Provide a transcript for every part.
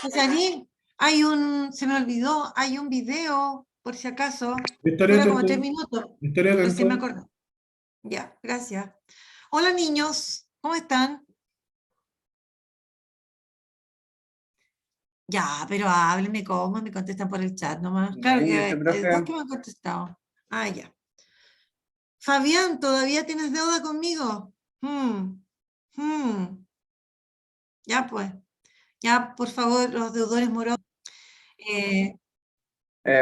José, se me olvidó, hay un video, por si acaso, Estaré dura como atento. 3 minutos. Estaré Recién me atento. acordé. Ya, gracias. Hola niños, ¿cómo están? Ya, pero háblenme cómo, me contestan por el chat nomás. Claro Bien, ¿y usted, que hay dos profe? que me han contestado. Ah, ya. Fabián, ¿todavía tienes deuda conmigo? Hmm, hmm. Ya pues, ya por favor, los deudores morosos. Eh,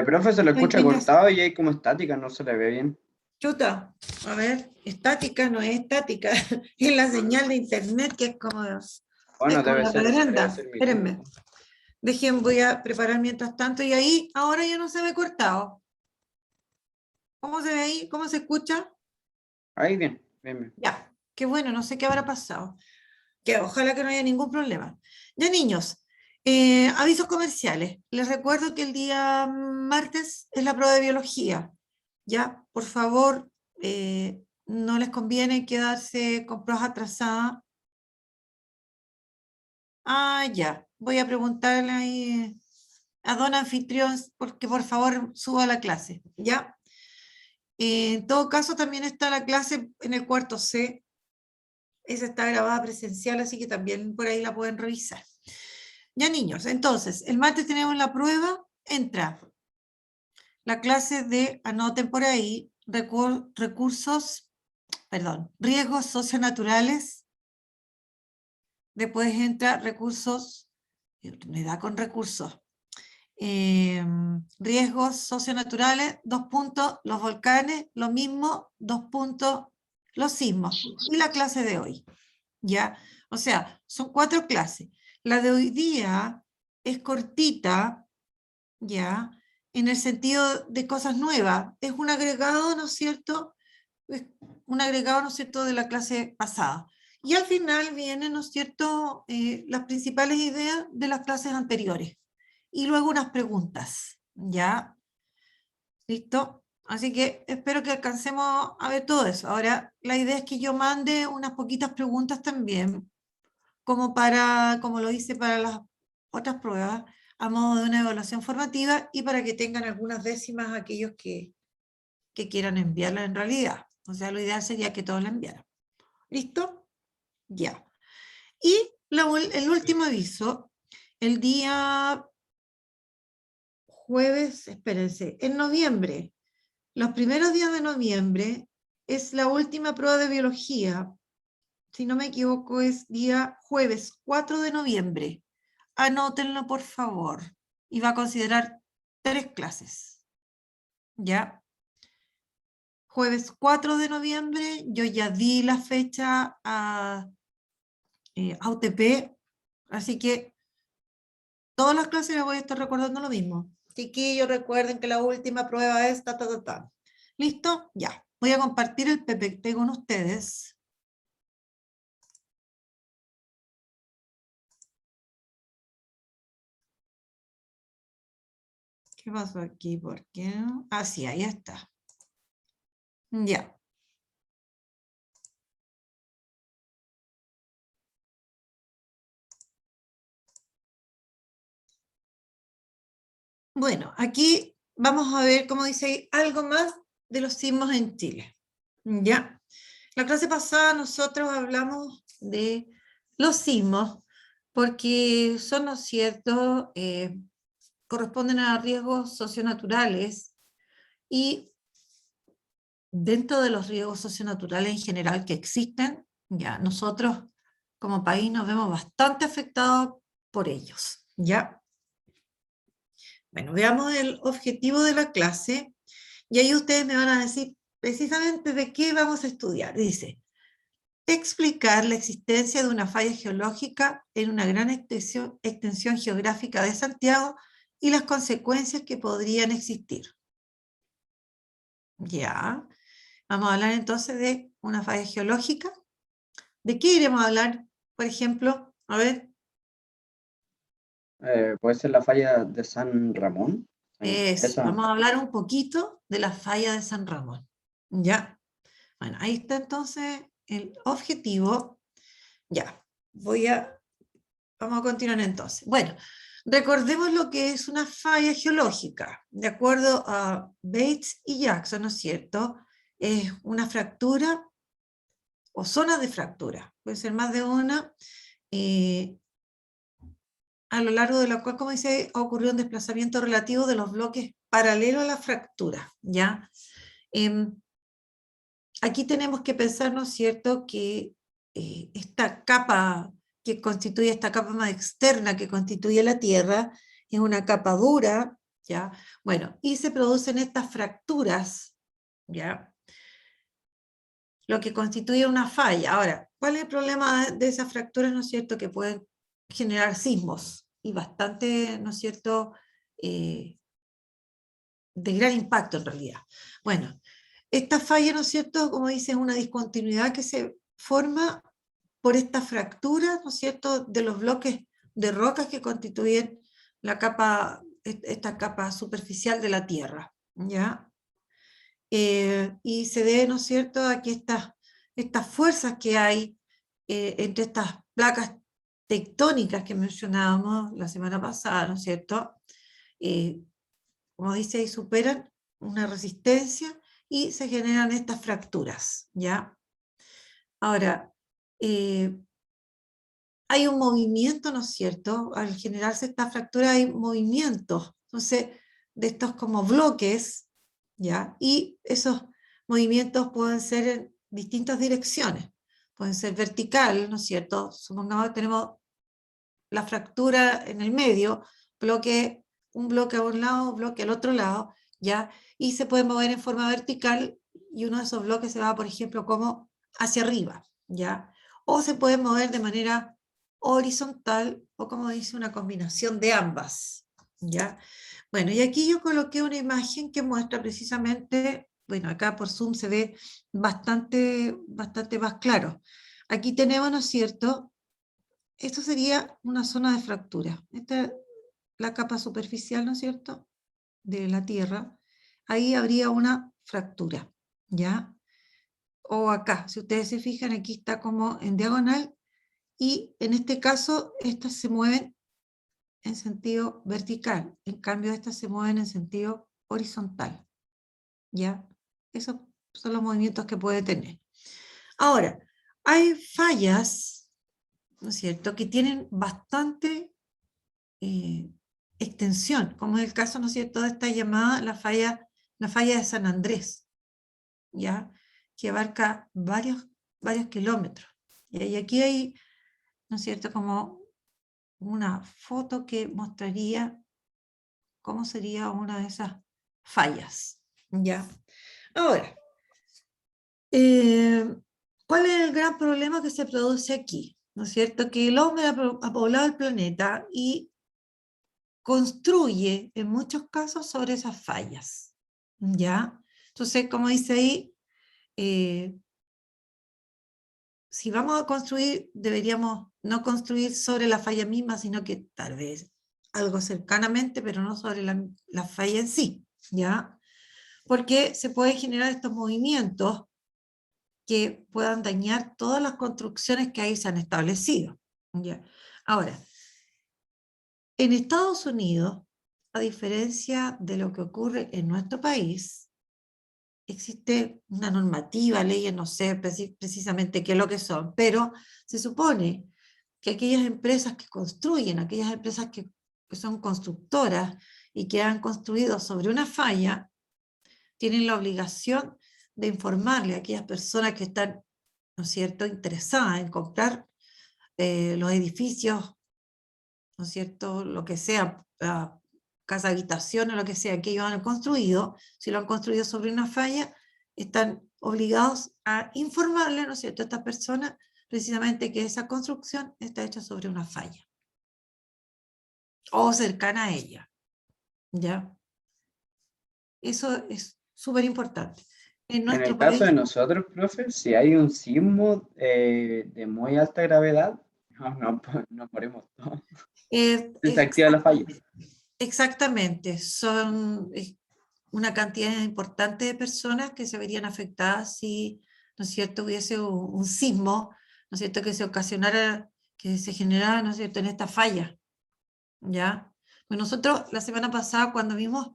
Profe, se lo escucha vengas, cortado y hay como estática, no se le ve bien. chuta, a ver, estática no es estática, es la señal de internet que es Bueno, como la debe reverenda. ser mi Espérenme, turno. voy a preparar mientras tanto y ahí, ahora ya no se ve cortado. ¿Cómo se ve ahí? ¿Cómo se escucha? Ahí bien, bien, bien. Ya, qué bueno, no sé qué habrá pasado. Que ojalá que no haya ningún problema. Ya niños, avisos comerciales. Les recuerdo que el día martes es la prueba de biología. Ya, por favor, no les conviene quedarse con pruebas atrasadas. Ah, ya. Voy a preguntarle ahí a don anfitrión porque por favor suba a la clase. Ya. En todo caso, también está la clase en el cuarto C. Esa está grabada presencial, así que también por ahí la pueden revisar. Ya niños, entonces, el martes tenemos la prueba, entra la clase de, anoten por ahí, riesgos socionaturales, después entra recursos, me da con recursos, riesgos socionaturales, 2 puntos, los volcanes, lo mismo, 2 puntos, los sismos, y la clase de hoy, ¿ya? O sea, son 4 clases. La de hoy día es cortita, ¿ya? En el sentido de cosas nuevas. Es un agregado, ¿no es cierto? Es un agregado, ¿no es cierto?, de la clase pasada. Y al final vienen, ¿no es cierto?, las principales ideas de las clases anteriores. Y luego unas preguntas, ¿ya? ¿Listo? Así que espero que alcancemos a ver todo eso. Ahora, la idea es que yo mande unas poquitas preguntas también, como lo hice para las otras pruebas, a modo de una evaluación formativa y para que tengan algunas décimas aquellos que quieran enviarla en realidad. O sea, lo ideal sería que todos la enviaran. ¿Listo? Ya. Y el último aviso, el día jueves, espérense, en noviembre, los primeros días de noviembre es la última prueba de biología. Si no me equivoco, es día jueves 4 de noviembre. Anótenlo, por favor. Y va a considerar 3 clases. ¿Ya? Jueves 4 de noviembre, yo ya di la fecha a UTP, así que todas las clases les voy a estar recordando lo mismo. Chiquillos, recuerden que la última prueba es ta, ta, ta, ta. ¿Listo? Ya. Voy a compartir el PPT con ustedes. ¿Qué pasó aquí? ¿Por qué? Ah, sí, ahí está. Ya. Bueno, aquí vamos a ver, como dice, algo más de los sismos en Chile. Ya. La clase pasada nosotros hablamos de los sismos porque son, ¿no es cierto?, corresponden a riesgos socionaturales y dentro de los riesgos socionaturales en general que existen, ya nosotros como país nos vemos bastante afectados por ellos, ¿ya? Bueno, veamos el objetivo de la clase y ahí ustedes me van a decir precisamente de qué vamos a estudiar. Dice, explicar la existencia de una falla geológica en una gran extensión geográfica de Santiago y las consecuencias que podrían existir. Ya, vamos a hablar entonces de una falla geológica. ¿De qué iremos a hablar? Por ejemplo, a ver, Puede ser la falla de San Ramón. Esa. vamos a hablar un poquito de la falla de San Ramón. Ya, bueno, ahí está entonces el objetivo. Ya, voy a Vamos a continuar entonces. Bueno, recordemos lo que es una falla geológica. De acuerdo a Bates y Jackson, ¿no es cierto? Es una fractura o zonas de fractura. Puede ser más de una, a lo largo de la cual, como dice, ha ocurrido un desplazamiento relativo de los bloques paralelo a la fractura, ¿ya? Aquí tenemos que pensar, ¿no es cierto?, que esta capa que constituye, esta capa más externa que constituye la Tierra, es una capa dura, ¿ya? Bueno, y se producen estas fracturas, ¿ya? Lo que constituye una falla. Ahora, ¿cuál es el problema de esas fracturas, no es cierto?, que pueden generar sismos, y bastante, ¿no es cierto?, de gran impacto en realidad. Bueno, esta falla, ¿no es cierto?, como dice, es una discontinuidad que se forma por esta fractura, ¿no es cierto?, de los bloques de rocas que constituyen la capa, esta capa superficial de la Tierra, ¿ya? Y se debe, ¿no es cierto?, a que estas fuerzas que hay entre estas placas tectónicas que mencionábamos la semana pasada, ¿no es cierto?, como dice ahí, superan una resistencia y se generan estas fracturas, ¿ya? Ahora, hay un movimiento, ¿no es cierto? Al generarse esta fractura hay movimientos, entonces, de estos como bloques, ¿ya? Y esos movimientos pueden ser en distintas direcciones, pueden ser vertical, ¿no es cierto? Supongamos que tenemos la fractura en el medio, un bloque a un lado, bloque al otro lado, ¿ya? Y se puede mover en forma vertical y uno de esos bloques se va, por ejemplo, como hacia arriba, ¿ya? O se puede mover de manera horizontal o, como dice, una combinación de ambas, ¿ya? Bueno, y aquí yo coloqué una imagen que muestra precisamente, bueno, acá por Zoom se ve bastante más claro. Aquí tenemos, ¿no es cierto?, esto sería una zona de fractura. Esta es la capa superficial, ¿no es cierto?, de la Tierra. Ahí habría una fractura, ¿ya? O acá, si ustedes se fijan, aquí está como en diagonal, y en este caso estas se mueven en sentido vertical, en cambio estas se mueven en sentido horizontal, ¿ya? Esos son los movimientos que puede tener. Ahora, hay fallas, ¿no es cierto?, que tienen bastante extensión, como es el caso, ¿no es cierto?, de esta llamada la falla de San Andrés, ¿ya?, que abarca varios kilómetros. Y aquí hay, ¿no es cierto?, como una foto que mostraría cómo sería una de esas fallas, ¿ya? Ahora, ¿cuál es el gran problema que se produce aquí? ¿No es cierto?, que el hombre ha poblado el planeta y construye en muchos casos sobre esas fallas, ¿ya? Entonces, como dice ahí, si vamos a construir, deberíamos no construir sobre la falla misma, sino que tal vez algo cercanamente, pero no sobre la falla en sí, ¿ya? Porque se pueden generar estos movimientos que puedan dañar todas las construcciones que ahí se han establecido, ¿ya? Ahora, en Estados Unidos, a diferencia de lo que ocurre en nuestro país, existe una normativa, leyes, no sé precisamente qué es lo que son, pero se supone que aquellas empresas que construyen, aquellas empresas que son constructoras y que han construido sobre una falla, tienen la obligación de informarle a aquellas personas que están, ¿no es cierto?, interesadas en comprar los edificios, ¿no es cierto?, lo que sea, casa habitación o lo que sea que ellos han construido, si lo han construido sobre una falla, están obligados a informarle, ¿no es cierto?, a estas personas precisamente que esa construcción está hecha sobre una falla o cercana a ella, ¿ya? Eso es súper importante. En En el nuestro caso de país, nosotros, profe, si hay un sismo de muy alta gravedad, nos morimos todos. Se activa la falla. exactamente, son una cantidad importante de personas que se verían afectadas si, ¿no es cierto?, hubiese un sismo, ¿no es cierto?, que se ocasionara que se generaban, ¿no es cierto?, en esta falla, ¿ya? Pues nosotros la semana pasada cuando vimos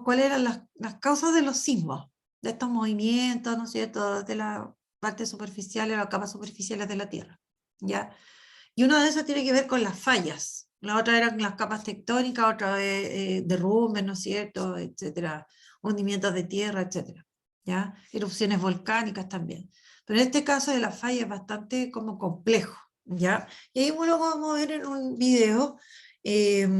cuáles eran las causas de los sismos, de estos movimientos, ¿no es cierto?, de la parte superficial, las capas superficiales de la Tierra, ¿ya? Y una de esas tiene que ver con las fallas, la otra eran las capas tectónicas, otra derrumbes, ¿no es cierto?, etcétera, hundimientos de tierra, etcétera, ¿ya? Erupciones volcánicas también. Pero en este caso de la falla es bastante como complejo, ¿ya? Y ahí lo vamos a ver en un video que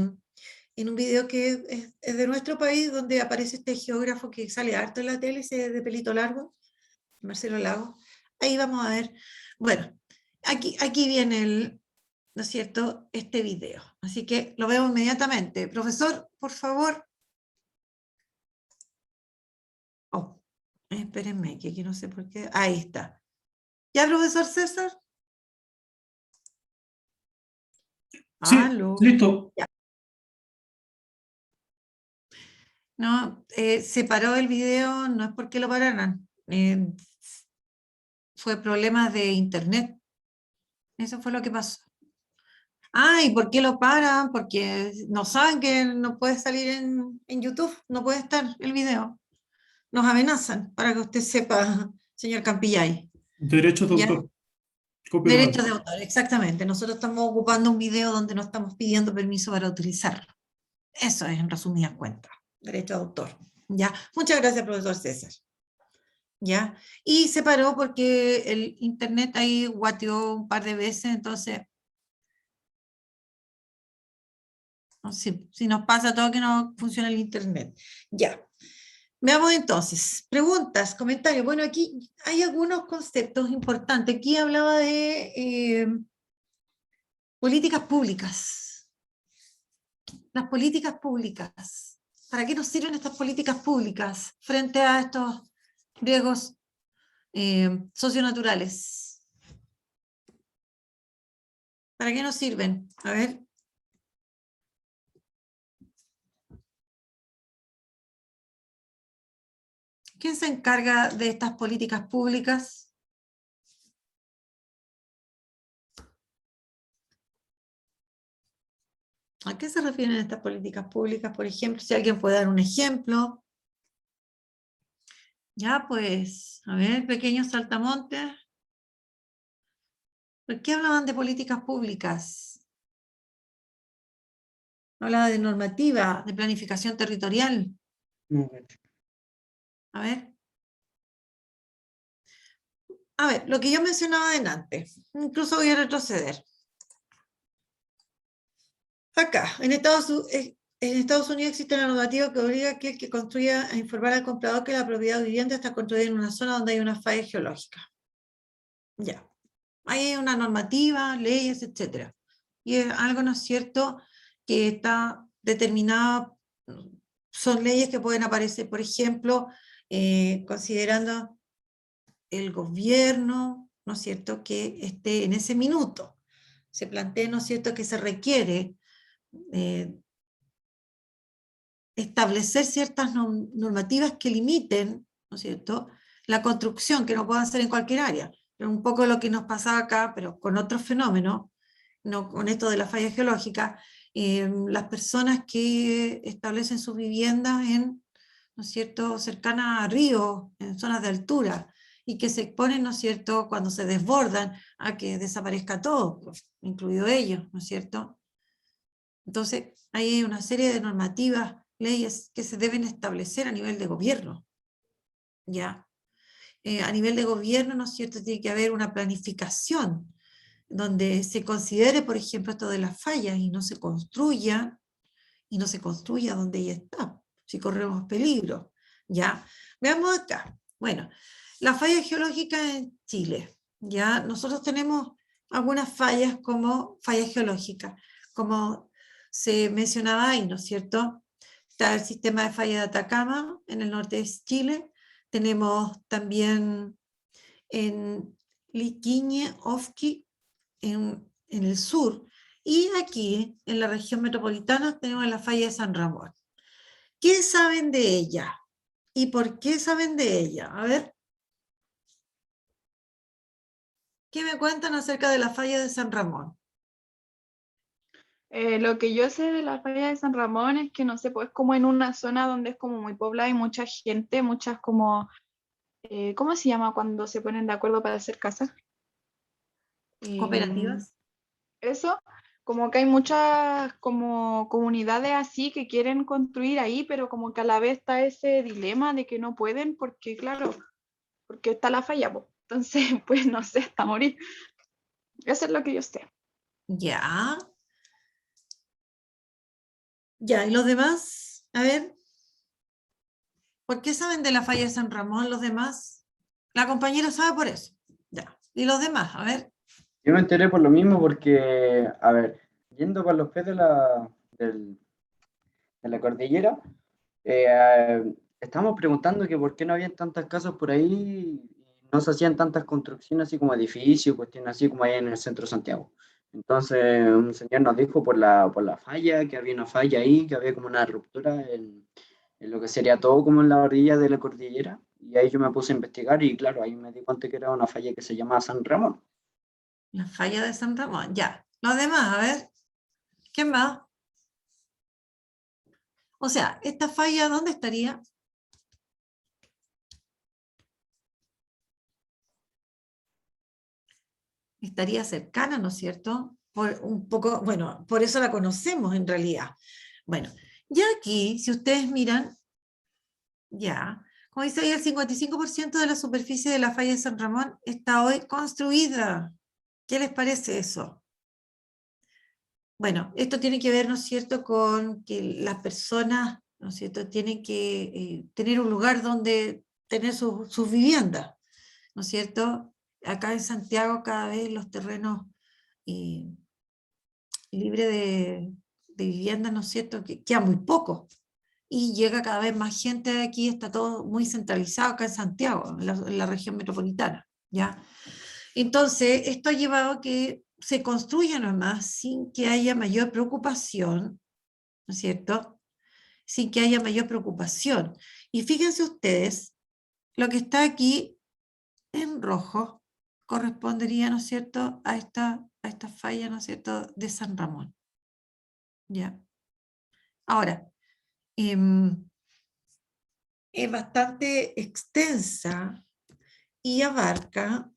es de nuestro país, donde aparece este geógrafo que sale harto en la tele, ese de pelito largo, Marcelo Lago. Ahí vamos a ver, bueno, aquí viene ¿no es cierto?, este video. Así que lo veo inmediatamente. Profesor, por favor. Oh, espérenme, que aquí no sé por qué. Ahí está. ¿Ya, profesor César? Sí, Aló. listo. Ya. No, se paró el video, no es porque lo pararan. Fue problemas de internet. Eso fue lo que pasó. Ah, ¿y por qué lo paran? Porque no saben que no puede salir en YouTube, no puede estar el video. Nos amenazan, para que usted sepa, señor Campillay. Derechos de ¿Ya? autor. Copyright. Derechos de autor, exactamente. Nosotros estamos ocupando un video donde no estamos pidiendo permiso para utilizarlo. Eso es, en resumidas cuentas, derecho de autor. ¿Ya? Muchas gracias, profesor César. ¿Ya? Y se paró porque el internet ahí guateó un par de veces, entonces, si nos pasa todo que no funciona el internet. Ya. Veamos entonces, preguntas, comentarios. Bueno, aquí hay algunos conceptos importantes. Aquí hablaba de políticas públicas. Las políticas públicas. ¿Para qué nos sirven estas políticas públicas frente a estos riesgos socionaturales? ¿Para qué nos sirven? A ver. ¿Quién se encarga de estas políticas públicas? ¿A qué se refieren estas políticas públicas? Por ejemplo, si alguien puede dar un ejemplo. Ya, pues, a ver, pequeños saltamontes. ¿Por qué hablaban de políticas públicas? Hablaba de normativa, de planificación territorial. A ver. A ver, lo que yo mencionaba antes, incluso voy a retroceder. Acá, en Estados Unidos existe una normativa que obliga a aquel que construya a informar al comprador que la propiedad de vivienda está construida en una zona donde hay una falla geológica. Ya. Ahí hay una normativa, leyes, etc. Y es algo, ¿no es cierto?, que está determinado, son leyes que pueden aparecer, por ejemplo, considerando el gobierno, ¿no es cierto?, que esté en ese minuto. Se plantea, ¿no es cierto?, que se requiere establecer ciertas normativas que limiten, ¿no es cierto?, la construcción, que no puedan ser en cualquier área. Pero un poco lo que nos pasaba acá, pero con otros fenómenos, no con esto de la falla geológica, las personas que establecen sus viviendas en, ¿no es cierto?, cercanas a ríos, en zonas de altura, y que se exponen, ¿no es cierto?, cuando se desbordan a que desaparezca todo, pues, incluido ellos, ¿no es cierto? Entonces, hay una serie de normativas, leyes que se deben establecer a nivel de gobierno, ¿ya? A nivel de gobierno, ¿no es cierto?, tiene que haber una planificación donde se considere, por ejemplo, esto de las fallas y no se construya donde ya está, si corremos peligro, ¿ya? Veamos acá. Bueno, la falla geológica en Chile, ¿ya? Nosotros tenemos algunas fallas como fallas geológicas, como se mencionaba ahí, ¿no es cierto? Está el sistema de falla de Atacama, en el norte de Chile. Tenemos también en Liquiñe, Ofqui, en el sur. Y aquí, en la región metropolitana, tenemos la falla de San Ramón. ¿Qué saben de ella? ¿Y por qué saben de ella? A ver. ¿Qué me cuentan acerca de la falla de San Ramón? Lo que yo sé de la falla de San Ramón es que, no sé, pues como en una zona donde es como muy poblada y mucha gente, muchas como, ¿cómo se llama cuando se ponen de acuerdo para hacer casas? ¿Cooperativas? Eso, como que hay muchas como comunidades así que quieren construir ahí, pero como que a la vez está ese dilema de que no pueden porque, claro, porque está la falla, pues. Entonces, pues no sé, hasta morir. Eso es lo que yo sé. Ya. Ya, ¿y los demás? A ver, ¿por qué saben de la falla de San Ramón los demás? La compañera sabe por eso. Ya. ¿Y los demás? A ver. Yo me enteré por lo mismo porque, a ver, yendo para los pies de la cordillera, estábamos preguntando que por qué no habían tantas casas por ahí y no se hacían tantas construcciones así como edificios, cuestiones así como hay en el centro de Santiago. Entonces un señor nos dijo por la falla, que había una falla ahí, que había como una ruptura en lo que sería todo como en la orilla de la cordillera. Y ahí yo me puse a investigar y claro, ahí me di cuenta que era una falla que se llama San Ramón. La falla de San Ramón. Ya. Los demás, a ver. ¿Qué más? O sea, ¿esta falla dónde estaría? Estaría cercana, ¿no es cierto? Por un poco, bueno, por eso la conocemos en realidad. Bueno, ya aquí, si ustedes miran, ya, como dice ahí, el 55% de la superficie de la falla de San Ramón está hoy construida. ¿Qué les parece eso? Bueno, esto tiene que ver, ¿no es cierto?, con que las personas, ¿no es cierto?, tienen que tener un lugar donde tener sus viviendas, ¿no es cierto? Acá en Santiago cada vez los terrenos libres de vivienda, ¿no es cierto?, que queda muy poco. Y llega cada vez más gente de aquí, está todo muy centralizado acá en Santiago, en la región metropolitana, ¿ya? Entonces, esto ha llevado a que se construya nomás sin que haya mayor preocupación, ¿no es cierto? Sin que haya mayor preocupación. Y fíjense ustedes, lo que está aquí en rojo correspondería, ¿no es cierto?, a esta falla, ¿no es cierto?, de San Ramón. ¿Ya? Ahora, es bastante extensa y abarca,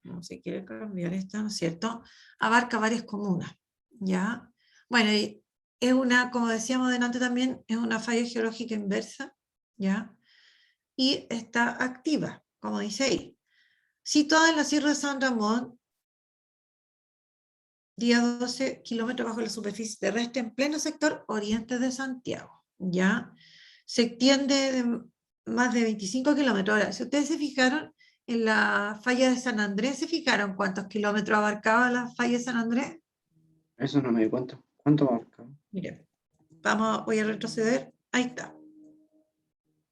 no sé, quiere cambiar esto, ¿no es cierto?, abarca varias comunas, ¿ya? Bueno, y es una, como decíamos delante también, es una falla geológica inversa, ¿ya? Y está activa, como dice ahí. Situada en la Sierra de San Ramón, día 12 kilómetros bajo la superficie terrestre, en pleno sector oriente de Santiago, ¿ya? Se extiende de más de 25 kilómetros. Ahora, si ustedes se fijaron en la falla de San Andrés, ¿se fijaron cuántos kilómetros abarcaba la falla de San Andrés? Eso no me di cuenta. ¿Cuánto marca? Miren, voy a retroceder. Ahí está.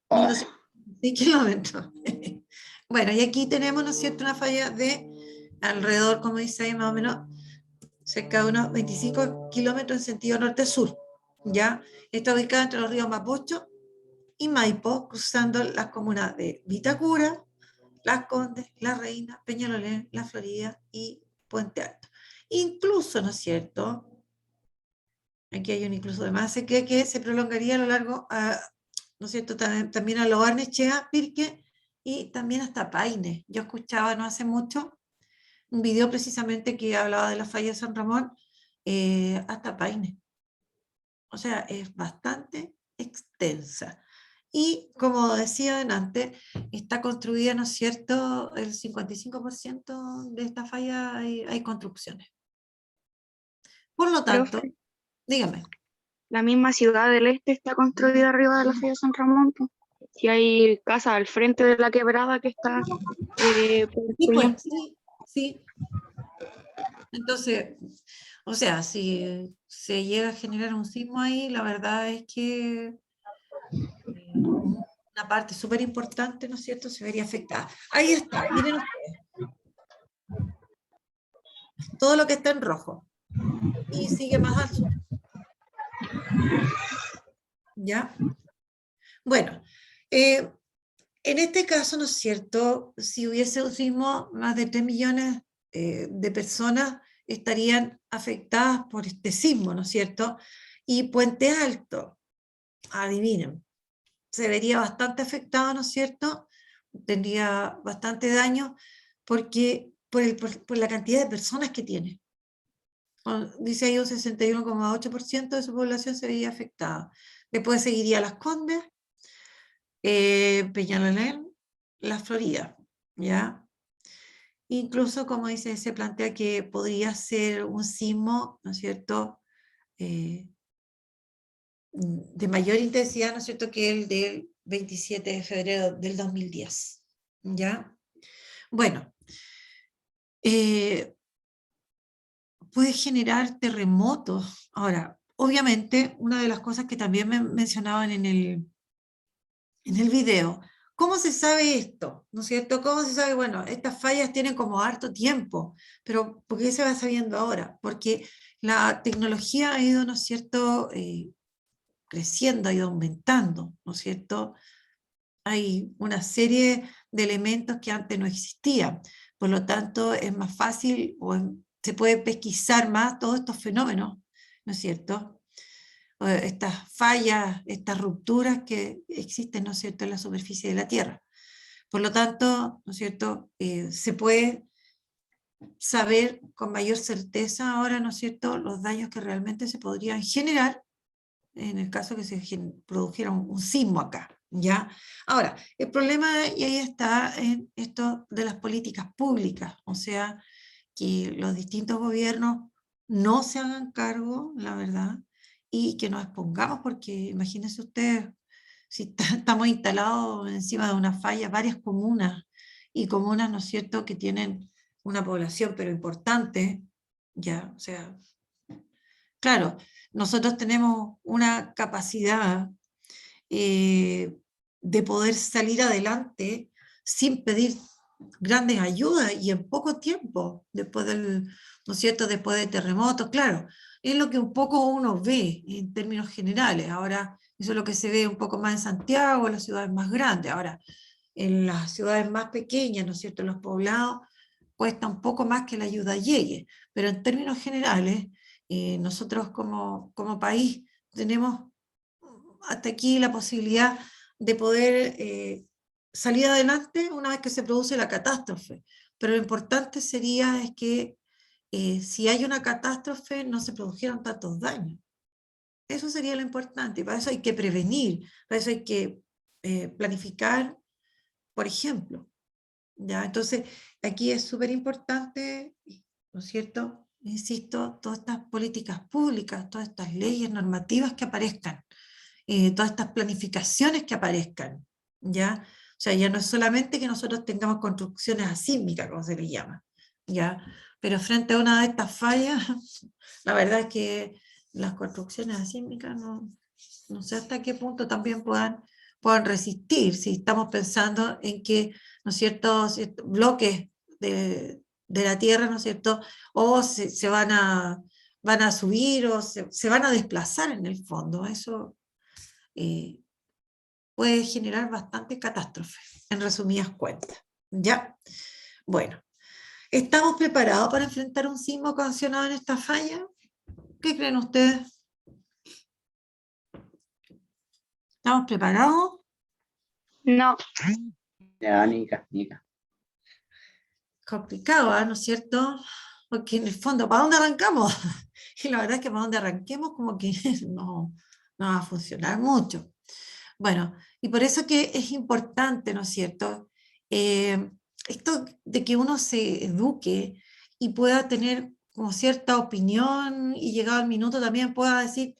Oh, 1206 kilómetros. Bueno, y aquí tenemos, ¿no es cierto?, una falla de alrededor, como dice ahí, más o menos, cerca de unos 25 kilómetros en sentido norte-sur, ¿ya? Está ubicada entre los ríos Mapocho y Maipo, cruzando las comunas de Vitacura, Las Condes, La Reina, Peñalolén, La Florida y Puente Alto. Incluso, ¿no es cierto?, aquí hay un incluso de más, se cree que se prolongaría a lo largo, ¿no es cierto?, también a Lo Barnechea, Pirque y también hasta Paine. Yo escuchaba no hace mucho un video precisamente que hablaba de la falla de San Ramón, hasta Paine. O sea, es bastante extensa. Y como decía antes, está construida, ¿no es cierto?, el 55% de esta falla hay construcciones. Por lo tanto, Profe, dígame. la misma Ciudad del Este está construida arriba de la falla de San Ramón, pues. Si hay casas al frente de la quebrada que está por Sí, Cullón. pues, sí, sí. Entonces, o sea, si se llega a generar un sismo ahí, la verdad es que una parte súper importante, ¿no es cierto?, se vería afectada. Ahí está, miren ustedes, todo lo que está en rojo. Y sigue más al sur. ¿Ya? Bueno, En este caso, ¿no es cierto? Si hubiese un sismo, más de 3 millones de personas estarían afectadas por este sismo, ¿no es cierto? Y Puente Alto, adivinen, se vería bastante afectado, ¿no es cierto? Tendría bastante daño porque por la cantidad de personas que tiene. Dice ahí un 61,8% de su población se vería afectada. Después seguiría Las Condes, Peñalolén, La Florida, ¿ya? Incluso, como dice, se plantea que podría ser un sismo, ¿no es cierto?, de mayor intensidad, ¿no es cierto?, que el del 27 de febrero del 2010, ¿ya? Bueno, puede generar terremotos. Ahora, obviamente, una de las cosas que también me mencionaban en el video, ¿cómo se sabe esto? ¿No es cierto? ¿Cómo se sabe? Bueno, estas fallas tienen como harto tiempo, pero ¿por qué se va sabiendo ahora? Porque la tecnología ha ido, ¿no es cierto?, creciendo, ha ido aumentando, ¿no es cierto? Hay una serie de elementos que antes no existían, por lo tanto es más fácil se puede pesquisar más todos estos fenómenos, ¿no es cierto? Estas fallas, estas rupturas que existen, ¿no es cierto?, en la superficie de la Tierra. Por lo tanto, ¿no es cierto?, se puede saber con mayor certeza ahora, ¿no es cierto?, los daños que realmente se podrían generar en el caso que se produjera un sismo acá, ¿ya? Ahora, el problema, y ahí está, en esto de las políticas públicas, o sea, que los distintos gobiernos no se hagan cargo, la verdad, y que nos expongamos, porque imagínense ustedes, si estamos instalados encima de una falla, varias comunas, y comunas, ¿no es cierto?, que tienen una población, pero importante, ya, o sea, claro, nosotros tenemos una capacidad de poder salir adelante sin pedir grandes ayudas y en poco tiempo, después del, ¿no es cierto?, después de terremotos, claro, es lo que un poco uno ve en términos generales. Ahora, eso es lo que se ve un poco más en Santiago, en las ciudades más grandes. Ahora, en las ciudades más pequeñas, ¿no es cierto?, en los poblados, cuesta un poco más que la ayuda llegue, pero en términos generales, nosotros como país tenemos hasta aquí la posibilidad de poder salir adelante una vez que se produce la catástrofe. Pero lo importante sería es que si hay una catástrofe no se produjeran tantos daños. Eso sería lo importante. Y para eso hay que prevenir, para eso hay que planificar, por ejemplo. ¿Ya? Entonces, aquí es súper importante, ¿no es cierto? Insisto, todas estas políticas públicas, todas estas leyes normativas que aparezcan, todas estas planificaciones que aparezcan, ¿ya? O sea, ya no es solamente que nosotros tengamos construcciones asísmicas, como se le llama, ¿ya? Pero frente a una de estas fallas, la verdad es que las construcciones asísmicas no sé hasta qué punto también puedan resistir, si estamos pensando en que, ¿no es cierto?, bloques de la Tierra, ¿no es cierto?, o se van a subir o se van a desplazar en el fondo. Eso puede generar bastante catástrofe, en resumidas cuentas. ¿Ya? Bueno, ¿estamos preparados para enfrentar un sismo ocasionado en esta falla? ¿Qué creen ustedes? ¿Estamos preparados? No, Ya, Nica. Complicado, ¿no es cierto? Porque en el fondo, ¿para dónde arrancamos? Y la verdad es que para dónde arranquemos como que no va a funcionar mucho. Bueno, y por eso que es importante, ¿no es cierto?, esto de que uno se eduque y pueda tener como cierta opinión y llegado el minuto también pueda decir,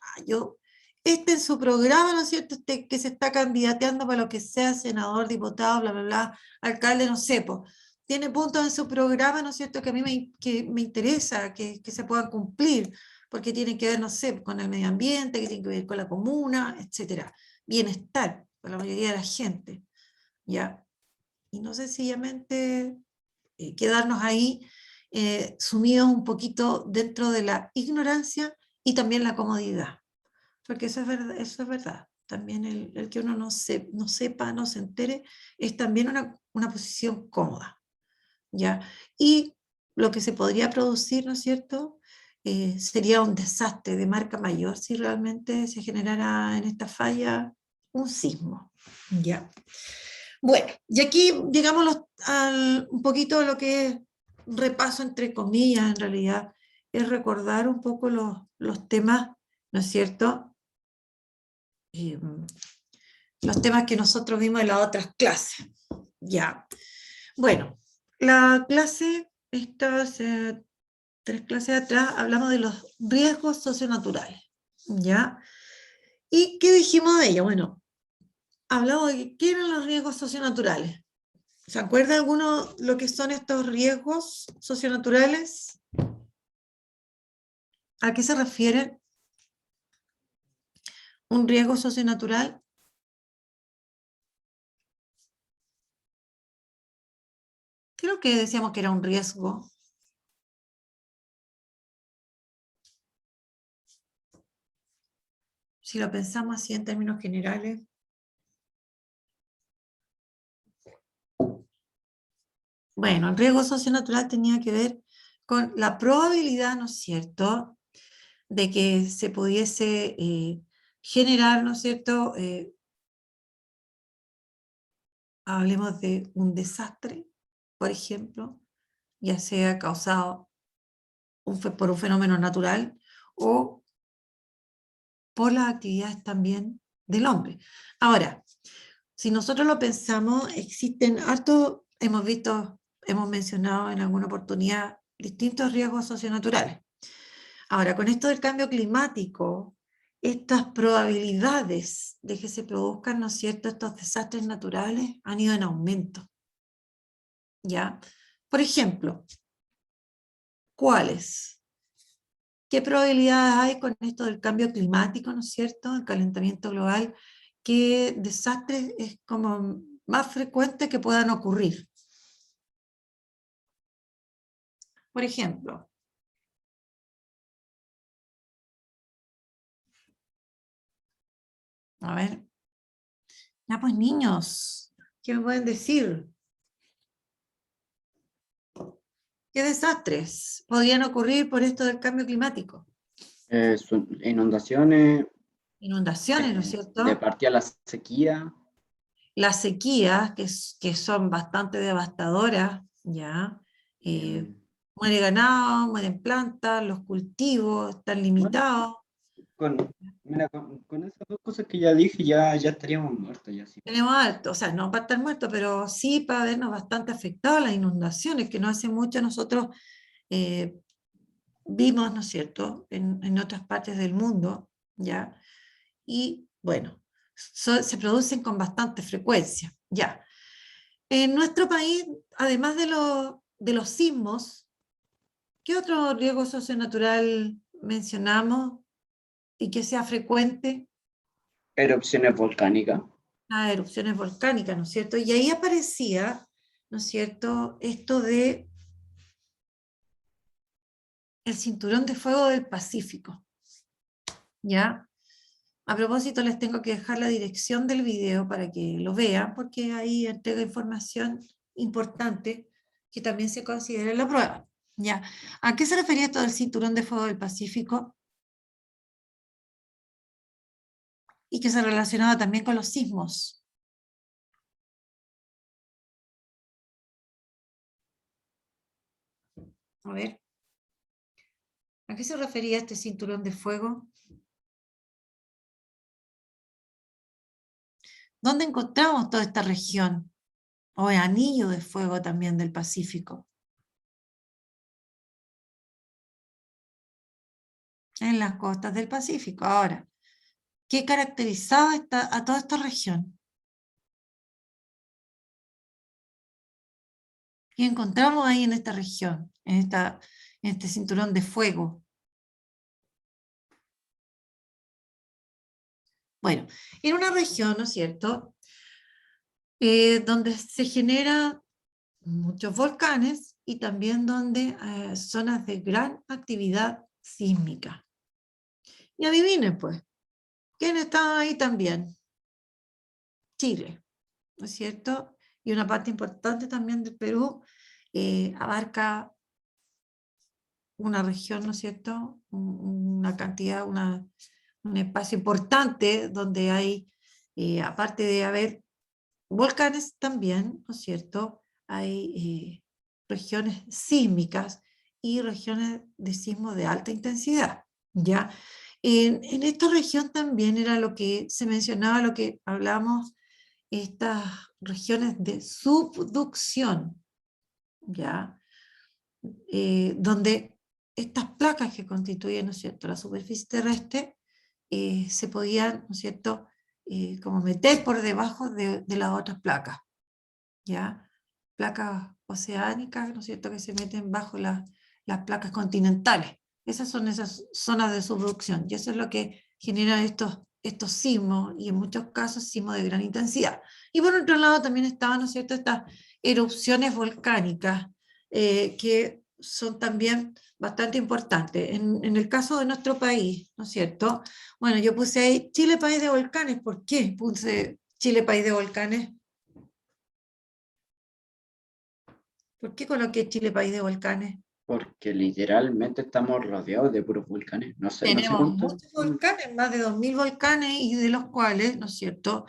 en su programa, ¿no es cierto?, que se está candidateando para lo que sea, senador, diputado, bla, bla, bla, alcalde, no sé, tiene puntos en su programa, ¿no es cierto?, que a mí que me interesa que se puedan cumplir, porque tienen que ver, no sé, con el medio ambiente, que tienen que ver con la comuna, etcétera, bienestar para la mayoría de la gente, ¿ya? Y no sencillamente quedarnos ahí sumidos un poquito dentro de la ignorancia y también la comodidad, porque eso es verdad, también el que uno no sepa, no se entere, es también una posición cómoda, ¿ya? Y lo que se podría producir, ¿no es cierto?, sería un desastre de marca mayor si realmente se generara en esta falla un sismo, ¿ya? Bueno, y aquí llegamos un poquito a lo que es repaso entre comillas, en realidad, es recordar un poco los temas, ¿no es cierto?, los temas que nosotros vimos en las otras clases, ¿ya? Bueno, la clase, estas 3 clases atrás, hablamos de los riesgos socionaturales, ¿ya? ¿Y qué dijimos de ello? Bueno, hablamos de qué eran los riesgos socionaturales. ¿Se acuerda alguno lo que son estos riesgos socionaturales? ¿A qué se refiere un riesgo socionatural? Creo que decíamos que era un riesgo. Si lo pensamos así en términos generales. Bueno, el riesgo socionatural tenía que ver con la probabilidad, ¿no es cierto?, de que se pudiese generar, ¿no es cierto?, hablemos de un desastre, por ejemplo, ya sea causado por un fenómeno natural o por las actividades también del hombre. Ahora, si nosotros lo pensamos, existen harto, hemos mencionado en alguna oportunidad distintos riesgos socionaturales. Ahora, con esto del cambio climático, estas probabilidades de que se produzcan, ¿no es cierto?, estos desastres naturales han ido en aumento, ¿ya? Por ejemplo, ¿cuáles? ¿Qué probabilidades hay con esto del cambio climático, ¿no es cierto?, el calentamiento global? ¿Qué desastres es como más frecuente que puedan ocurrir? Por ejemplo, a ver, ya pues niños, ¿qué me pueden decir? ¿Qué desastres podrían ocurrir por esto del cambio climático? Son inundaciones, Inundaciones, ¿no es de cierto? partida la sequía. Las sequías, que son bastante devastadoras, ¿ya? em, Muere ganado, mueren plantas, los cultivos están bueno, limitados. mira, con esas dos cosas que ya dije, ya estaríamos muertos, ya sí. Tenemos alto, o sea, no para estar muertos, pero sí para vernos bastante afectados las inundaciones, que no hace mucho nosotros vimos, ¿no es cierto?, en otras partes del mundo, ¿ya? Y bueno, se producen con bastante frecuencia, ¿ya? En nuestro país, además de los sismos, ¿qué otro riesgo socionatural mencionamos y que sea frecuente? Erupciones volcánicas. Las erupciones volcánicas, ¿no es cierto? Y ahí aparecía, ¿no es cierto?, esto de el cinturón de fuego del Pacífico, ¿ya? A propósito, les tengo que dejar la dirección del video para que lo vean, porque ahí entrega información importante que también se considera en la prueba, ¿ya? ¿A qué se refería esto del cinturón de fuego del Pacífico? Y que se relacionaba también con los sismos. A ver, ¿a qué se refería este cinturón de fuego? ¿Dónde encontramos toda esta región? O el anillo de fuego también del Pacífico. En las costas del Pacífico. Ahora, ¿qué caracterizaba a toda esta región? ¿Qué encontramos ahí en esta región? En este cinturón de fuego. Bueno, en una región, ¿no es cierto?, donde se generan muchos volcanes y también donde zonas de gran actividad sísmica. Y adivinen pues, ¿quién está ahí también? Chile, ¿no es cierto? Y una parte importante también del Perú abarca una región, ¿no es cierto? Una cantidad, un espacio importante donde hay, aparte de haber volcanes también, ¿no es cierto? Hay regiones sísmicas y regiones de sismo de alta intensidad, ¿ya? En esta región también era lo que se mencionaba, lo que hablamos, estas regiones de subducción, ¿ya? Donde estas placas que constituyen, ¿no es cierto?, la superficie terrestre, se podían, ¿no es cierto?, como meter por debajo de las otras placas, ¿ya? Placas oceánicas, ¿no es cierto?, que se meten bajo las placas continentales. Esas son esas zonas de subducción, y eso es lo que genera estos sismos, y en muchos casos sismos de gran intensidad. Y por otro lado también estaban, ¿no es cierto?, estas erupciones volcánicas, que son también bastante importantes. En el caso de nuestro país, ¿no es cierto? Bueno, yo puse ahí Chile, país de volcanes. ¿Por qué puse Chile, país de volcanes? ¿Por qué coloqué Chile, país de volcanes? Porque literalmente estamos rodeados de puros volcanes. No sé Tenemos cuántos. muchos volcanes, más de 2000 volcanes, y de los cuales, ¿no es cierto?,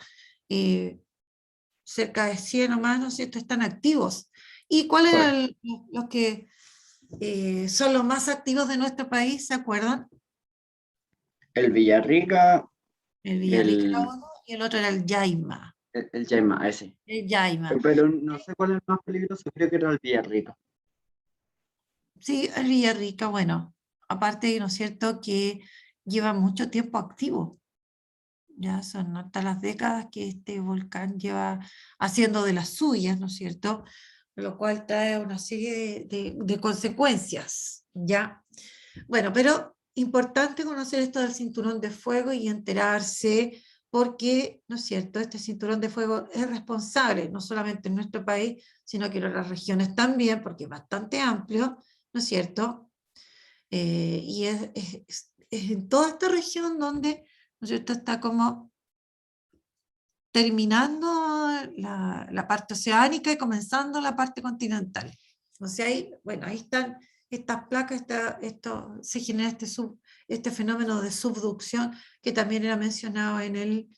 cerca de 100 o más, ¿no es cierto?, están activos. ¿Y cuáles Correcto. eran los que son los más activos de nuestro país? ¿Se acuerdan? El Villarrica, El Villarrica era el, uno, y el otro era el Yaima. el Yaima, ese. El Yaima. Pero no sé cuál es el más peligroso, creo que era el Villarrica. Sí, el Villarrica, bueno, aparte, ¿no es cierto?, que lleva mucho tiempo activo. Ya son hasta las décadas que este volcán lleva haciendo de las suyas, ¿no es cierto? Lo cual trae una serie de consecuencias, ¿ya? Bueno, pero importante conocer esto del cinturón de fuego y enterarse, porque, ¿no es cierto?, este cinturón de fuego es responsable, no solamente en nuestro país, sino que en otras regiones también, porque es bastante amplio, ¿no es cierto? Y es en toda esta región donde, ¿no es cierto?, está como terminando la parte oceánica y comenzando la parte continental. O sea, ahí, bueno, ahí están estas placas, se genera este fenómeno de subducción que también era mencionado en el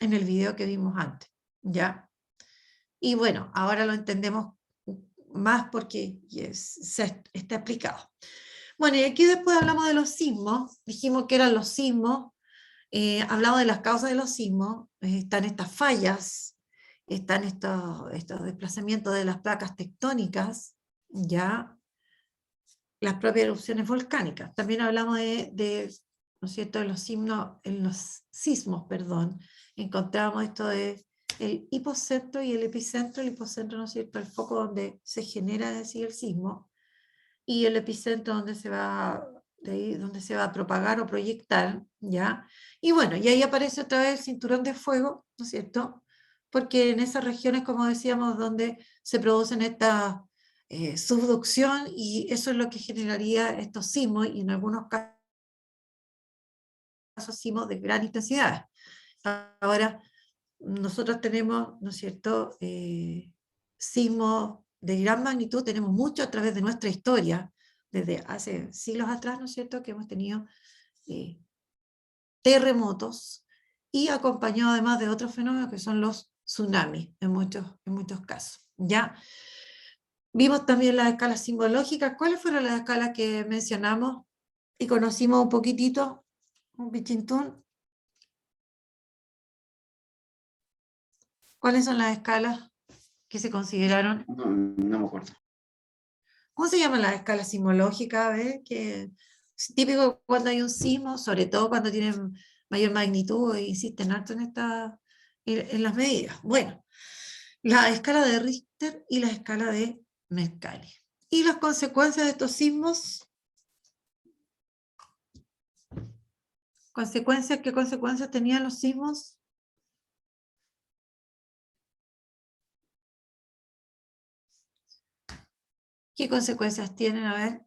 video que vimos antes, ¿ya? Y bueno, ahora lo entendemos más porque está explicado. Bueno, y aquí después hablamos de los sismos, dijimos que eran los sismos, hablamos de las causas de los sismos, están estas fallas, están estos desplazamientos de las placas tectónicas, ya, las propias erupciones volcánicas. También hablamos ¿no es cierto?, de los sismos, perdón. Encontramos esto de el hipocentro y el epicentro. El hipocentro, ¿no es cierto?, el foco donde se genera, decir, el sismo, y el epicentro donde de ahí donde se va a propagar o proyectar, ¿ya? Y bueno, y ahí aparece otra vez el cinturón de fuego, ¿no es cierto? Porque en esas regiones, como decíamos, donde se producen esta subducción, y eso es lo que generaría estos sismos, y en algunos casos sismos de gran intensidad. Ahora, nosotros tenemos, ¿no es cierto?, sismos de gran magnitud, tenemos mucho a través de nuestra historia, desde hace siglos atrás, ¿no es cierto?, que hemos tenido terremotos, y acompañado además de otros fenómenos que son los tsunamis, en muchos casos, ¿ya? Vimos también las escalas simbológicas. ¿Cuáles fueron las escalas que mencionamos y conocimos un poquitito, un bichintún? ¿Cuáles son las escalas que se consideraron? No me acuerdo. ¿Cómo se llaman las escalas sismológicas? A ver, que es típico cuando hay un sismo, sobre todo cuando tienen mayor magnitud, e insisten harto en las medidas. Bueno, la escala de Richter y la escala de Mercalli. Y las consecuencias de estos sismos, ¿qué consecuencias tenían los sismos? ¿Qué consecuencias tienen? A ver.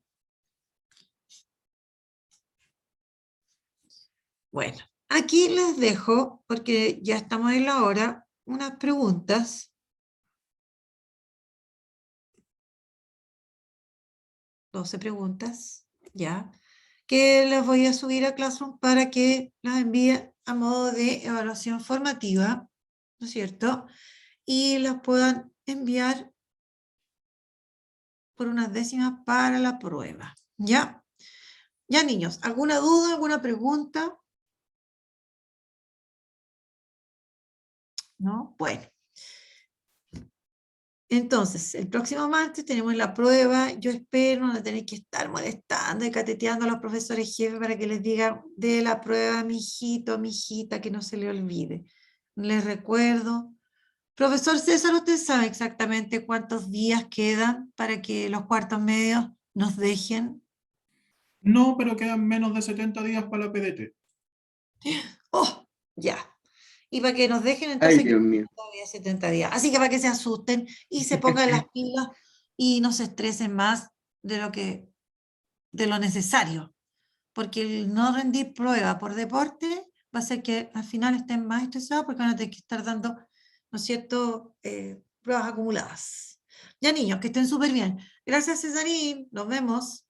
Bueno, aquí les dejo, porque ya estamos en la hora, unas preguntas. Doce preguntas, ya, que las voy a subir a Classroom para que las envíe a modo de evaluación formativa, ¿no es cierto? Y las puedan enviar por unas décimas para la prueba, ¿ya? Ya, niños, ¿alguna duda, alguna pregunta? ¿No? Bueno. Entonces, el próximo martes tenemos la prueba. Yo espero no tener que estar molestando y cateteando a los profesores jefes para que les digan de la prueba, mijito, mijita, que no se le olvide. Les recuerdo. Profesor César, ¿usted sabe exactamente cuántos días quedan para que los cuartos medios nos dejen? No, pero quedan menos de 70 días para la PDT. ¡Oh! Ya. Y para que nos dejen, Ay, entonces Dios mío. todavía 70 días. Así que para que se asusten y se pongan las pilas y no se estresen más de lo necesario. Porque el no rendir prueba por deporte va a hacer que al final estén más estresados porque van a tener que estar dando, ¿no es cierto?, pruebas acumuladas. Ya, niños, que estén súper bien. Gracias, Cesarín. Nos vemos.